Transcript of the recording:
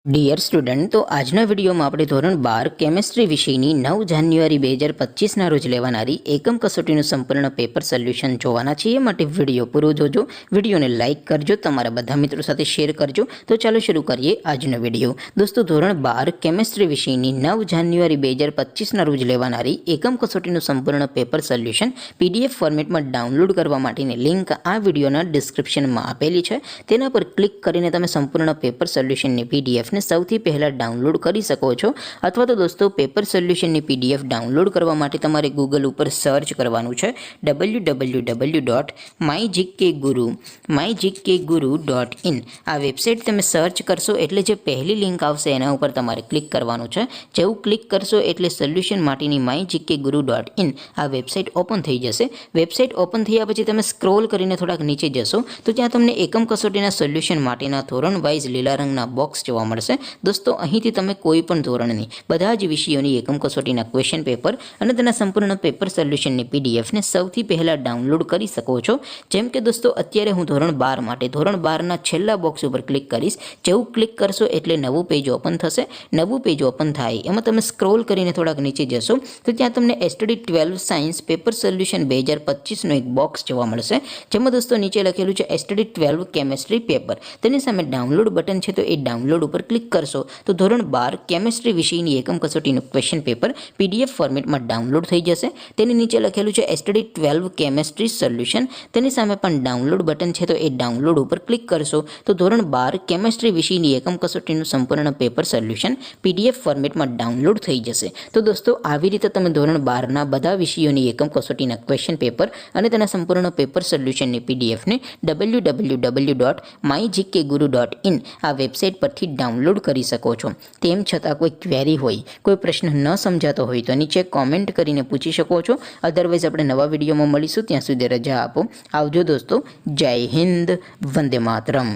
Dear student, તો આજના વિડીયોમાં આપણે ધોરણ 12 કેમેસ્ટ્રી વિષયની 9 જાન્યુઆરી 2025ના રોજ લેવાનારી એકમ કસોટીનું સંપૂર્ણ પેપર સોલ્યુશન જોવાના છીએ. માટે વિડીયો પૂરો જોજો, વિડીયોને લાઇક કરજો, તમારા બધા મિત્રો સાથે શેર કરજો. તો ચાલો શરૂ કરીએ આજનો વિડીયો. દોસ્તો, ધોરણ 12 કેમેસ્ટ્રી વિષયની 9 જાન્યુઆરી 2025ના રોજ લેવાનારી એકમ કસોટીનું સંપૂર્ણ પેપર સોલ્યુશન PDF ફોર્મેટમાં ડાઉનલોડ કરવા માટેની લિંક આ વિડીયોના ડિસ્ક્રિપ્શનમાં આપેલી છે. તેના પર ક્લિક કરીને તમે સંપૂર્ણ પેપર સોલ્યુશનની PDF ને સૌથી પહેલાં ડાઉનલોડ કરી શકો છો. અથવા તો દોસ્તો, પેપર સોલ્યુશનની PDF ડાઉનલોડ કરવા માટે તમારે ગૂગલ ઉપર સર્ચ કરવાનું છે www.mygkguru.in. આ વેબસાઇટ તમે સર્ચ કરશો એટલે જે પહેલી લિંક આવશે એના ઉપર તમારે ક્લિક કરવાનું છે. જેવું ક્લિક કરશો એટલે સોલ્યુશન માટેની mygkguru.in આ વેબસાઇટ ઓપન થઈ જશે. વેબસાઇટ ઓપન થયા પછી તમે સ્ક્રોલ કરીને થોડાક નીચે જશો તો ત્યાં તમને એકમ કસોટીના સોલ્યુશન માટેના ધોરણ વાઇઝ લીલા રંગના બોક્સ જોવા મળશે. દોસ્તો, અહીંથી તમે કોઈ પણ ધોરણની બધા જ વિષયોની એકમ કસોટીના ક્વેશ્ચન પેપર અને તેના સંપૂર્ણ પેપર સોલ્યુશનની PDF ને સૌથી પહેલાં ડાઉનલોડ કરી શકો છો. જેમ કે દોસ્તો, અત્યારે હું ધોરણ 12 માટે ધોરણ 12ના છેલ્લા બોક્સ ઉપર ક્લિક કરીશ. જેવું ક્લિક કરશો એટલે નવું પેજ ઓપન થશે. નવું પેજ ઓપન થાય એમાં તમે સ્ક્રોલ કરીને થોડાક નીચે જશો તો ત્યાં તમને STD 12 સાયન્સ પેપર સોલ્યુશન 2025નો એક બોક્સ જોવા મળશે. જેમાં દોસ્તો નીચે લખેલું છે STD 12 કેમેસ્ટ્રી પેપર. તેની સામે ડાઉનલોડ બટન છે, તો એ ડાઉનલોડ ઉપર ક્લિક કરશો તો ધોરણ 12 કેમેસ્ટ્રી વિષયની એકમ કસોટીનું ક્વેશ્ચન પેપર PDF ફોર્મેટમાં ડાઉનલોડ થઈ જશે. તેની નીચે લખેલું છે STD 12 કેમેસ્ટ્રી સોલ્યુશન. તેની સામે પણ ડાઉનલોડ બટન છે, તો એ ડાઉનલોડ ઉપર ક્લિક કરશો તો ધોરણ 12 કેમેસ્ટ્રી વિષયની એકમ કસોટીનું સંપૂર્ણ પેપર સોલ્યુશન PDF ફોર્મેટમાં ડાઉનલોડ થઈ જશે. તો દોસ્તો, આવી રીતે તમે ધોરણ 12ના બધા વિષયોની એકમ કસોટીના ક્વેશ્ચન પેપર અને તેના સંપૂર્ણ પેપર સોલ્યુશનની PDF ને www.mygkguru.in આ વેબસાઇટ પરથી ડાઉનલોડ કરી શકો છો. તેમ છતાં કોઈ ક્વેરી હોય, કોઈ પ્રશ્ન ન સમજાતો હોય તો નીચે કોમેન્ટ કરીને પૂછી શકો છો. અધરવાઇઝ આપણે નવા વિડીયોમાં મળીશું. ત્યાં સુધી રજા આપો. આવજો દોસ્તો. જય હિન્દ. વંદે માતરમ.